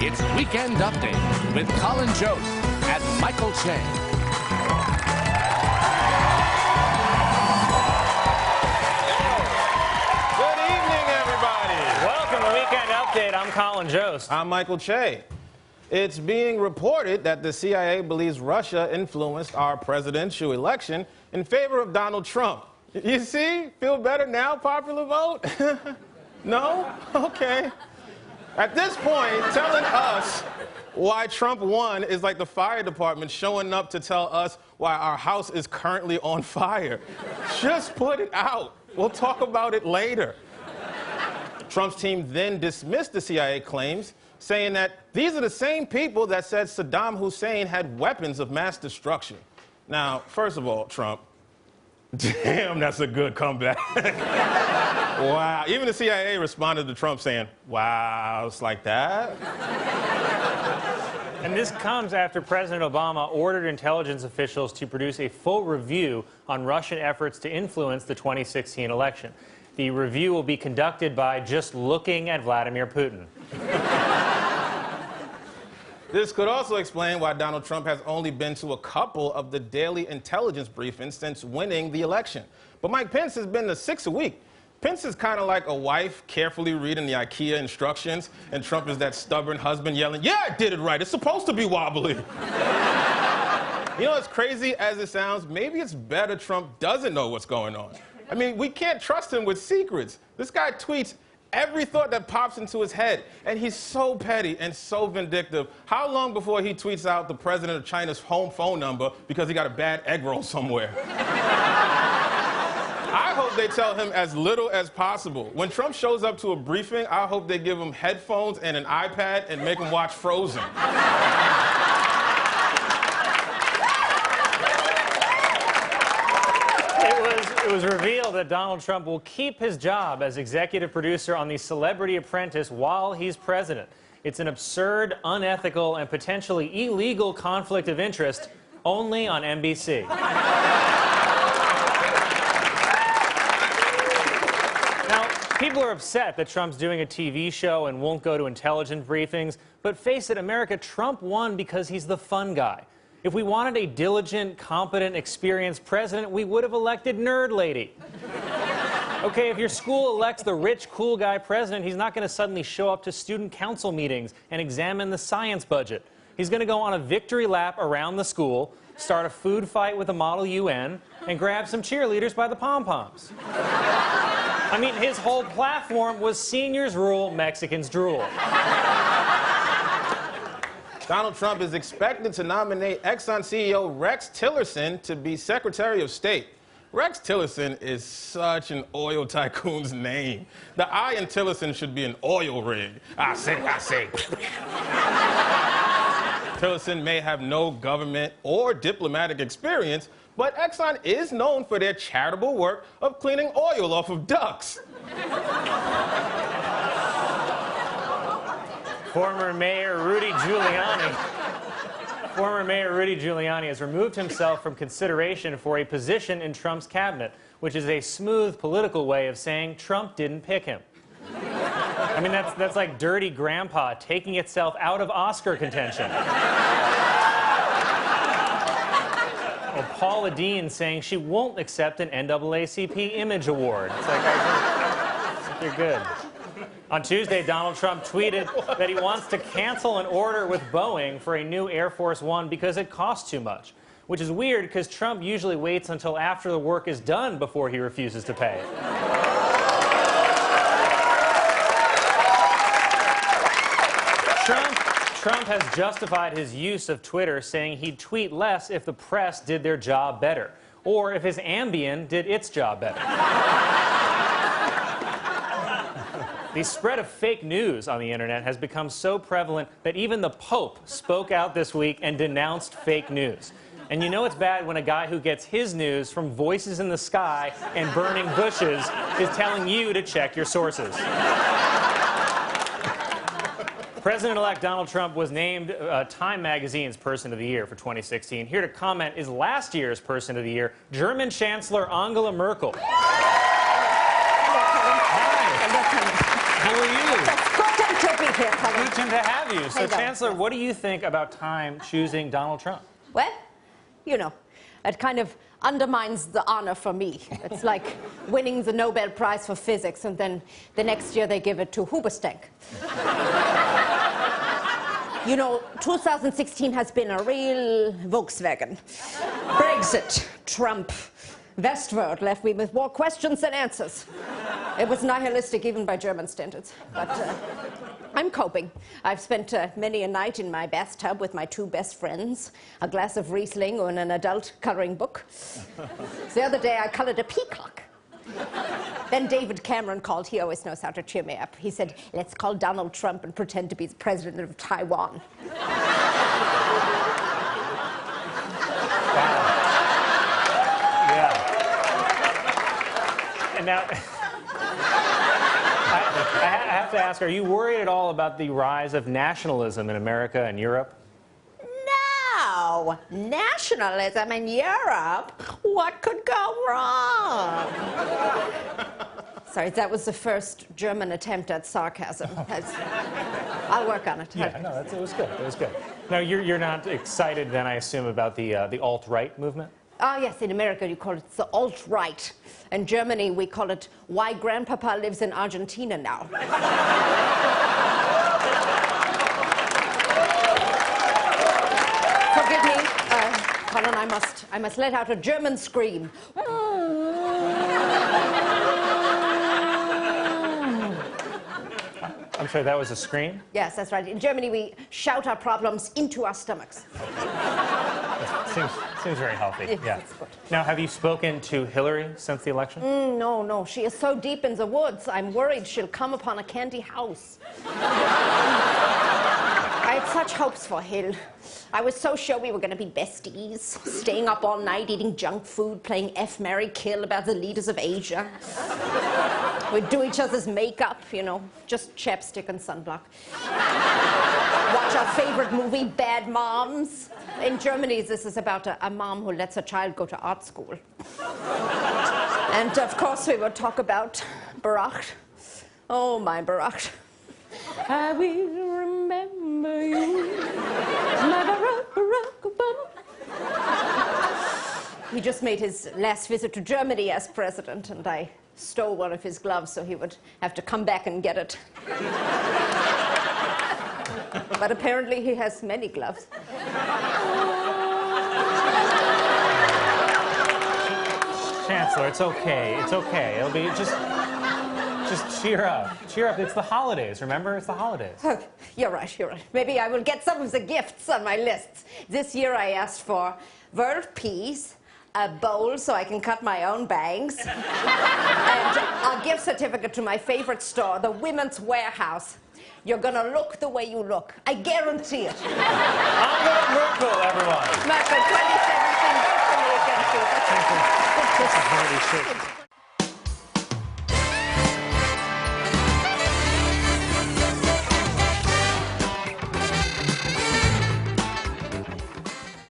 It's Weekend Update with Colin Jost and Michael Che. Good evening, everybody. Welcome to Weekend Update. I'm Colin Jost. I'm Michael Che. It's being reported that the CIA believes Russia influenced our presidential election in favor of Donald Trump. You see? Feel better now, popular vote? No? Okay. At this point, telling us why Trump won is like the fire department showing up to tell us why our house is currently on fire. Just put it out. We'll talk about it later. Trump's team then dismissed the CIA claims, saying that these are the same people that said Saddam Hussein had weapons of mass destruction. Now, first of all, Trump, damn, that's a good comeback. Wow. Even the CIA responded to Trump saying, wow, it's like that? And this comes after President Obama ordered intelligence officials to produce a full review on Russian efforts to influence the 2016 election. The review will be conducted by just looking at Vladimir Putin. This could also explain why Donald Trump has only been to a couple of the daily intelligence briefings since winning the election. But Mike Pence has been to 6 a week. Pence is kind of like a wife carefully reading the IKEA instructions, and Trump is that stubborn husband yelling, yeah, I did it right. It's supposed to be wobbly. You know, as crazy as it sounds, maybe it's better Trump doesn't know what's going on. I mean, we can't trust him with secrets. This guy tweets every thought that pops into his head, and he's so petty and so vindictive. How long before he tweets out the president of China's home phone number because he got a bad egg roll somewhere? I hope they tell him as little as possible. When Trump shows up to a briefing, I hope they give him headphones and an iPad and make him watch Frozen. It was revealed that Donald Trump will keep his job as executive producer on The Celebrity Apprentice while he's president. It's an absurd, unethical, and potentially illegal conflict of interest only on NBC. Now, people are upset that Trump's doing a TV show and won't go to intelligence briefings, but face it, America, Trump won because he's the fun guy. If we wanted a diligent, competent, experienced president, we would have elected Nerd Lady. Okay, if your school elects the rich, cool guy president, he's not going to suddenly show up to student council meetings and examine the science budget. He's going to go on a victory lap around the school, start a food fight with a Model UN, and grab some cheerleaders by the pom-poms. I mean, his whole platform was seniors rule, Mexicans drool. Donald Trump is expected to nominate Exxon CEO Rex Tillerson to be Secretary of State. Rex Tillerson is such an oil tycoon's name. The I in Tillerson should be an oil rig. I say. Tillerson may have no government or diplomatic experience, but Exxon is known for their charitable work of cleaning oil off of ducks. Former Mayor Rudy Giuliani has removed himself from consideration for a position in Trump's cabinet, which is a smooth political way of saying Trump didn't pick him. I mean, that's like Dirty Grandpa taking itself out of Oscar contention. Or Paula Deen saying she won't accept an NAACP Image Award. It's like, I think you're good. On Tuesday, Donald Trump tweeted that he wants to cancel an order with Boeing for a new Air Force One because it costs too much, which is weird because Trump usually waits until after the work is done before he refuses to pay it. Trump has justified his use of Twitter, saying he'd tweet less if the press did their job better, or if his Ambien did its job better. The spread of fake news on the internet has become so prevalent that even the Pope spoke out this week and denounced fake news. And you know it's bad when a guy who gets his news from voices in the sky and burning bushes is telling you to check your sources. President-elect Donald Trump was named Time Magazine's Person of the Year for 2016. Here to comment is last year's Person of the Year, German Chancellor Angela Merkel. How are you? It's good to be here, Colin. Good to to have you. So, Hey, Doug. Chancellor, what do you think about Time choosing Donald Trump? Well, you know, it kind of undermines the honor for me. It's like winning the Nobel Prize for Physics, and then the next year they give it to Huberstank. You know, 2016 has been a real Volkswagen. Brexit, Trump, Westworld left me with more questions than answers. It was nihilistic even by German standards. But I'm coping. I've spent many a night in my bathtub with my two best friends, a glass of Riesling and an adult coloring book. The other day I colored a peacock. Then David Cameron called. He always knows how to cheer me up. He said, let's call Donald Trump and pretend to be the president of Taiwan. Yeah. And now, I have to ask, are you worried at all about the rise of nationalism in America and Europe? No, nationalism in Europe? What could go wrong? Sorry, that was the first German attempt at sarcasm. I'll work on it. Yeah, no, it was good. It was good. Now, you're not excited then, I assume, about the alt-right movement? Ah, yes, in America you call it the alt-right. In Germany we call it why Grandpapa lives in Argentina now. Forgive me, Colin, I must let out a German scream. I'm sorry, that was a scream? Yes, that's right. In Germany we shout our problems into our stomachs. Seems very healthy. Yes, Yeah. it's good. Now, have you spoken to Hillary since the election? No, she is so deep in the woods, I'm worried she'll come upon a candy house. I had such hopes for Hill. I was so sure we were going to be besties, staying up all night, eating junk food, playing F, Marry, Kill about the leaders of Asia. We'd do each other's makeup, you know, just chapstick and sunblock. Watch our favorite movie, Bad Moms. In Germany, this is about a mom who lets her child go to art school. And of course, we would talk about Barack. Oh, my Barack. I will remember you, my Barack Obama. He just made his last visit to Germany as president, and I stole one of his gloves so he would have to come back and get it. But apparently he has many gloves. Chancellor, it's okay. It's okay. It'll be just cheer up. Cheer up. It's the holidays, remember? It's the holidays. Oh, you're right. Maybe I will get some of the gifts on my lists. This year I asked for world peace, a bowl so I can cut my own bangs, and a gift certificate to my favorite store, the Women's Warehouse. You're gonna look the way you look. I guarantee it. Angela Merkel, everyone. Merkel, 2017, vote for me again, please. That's a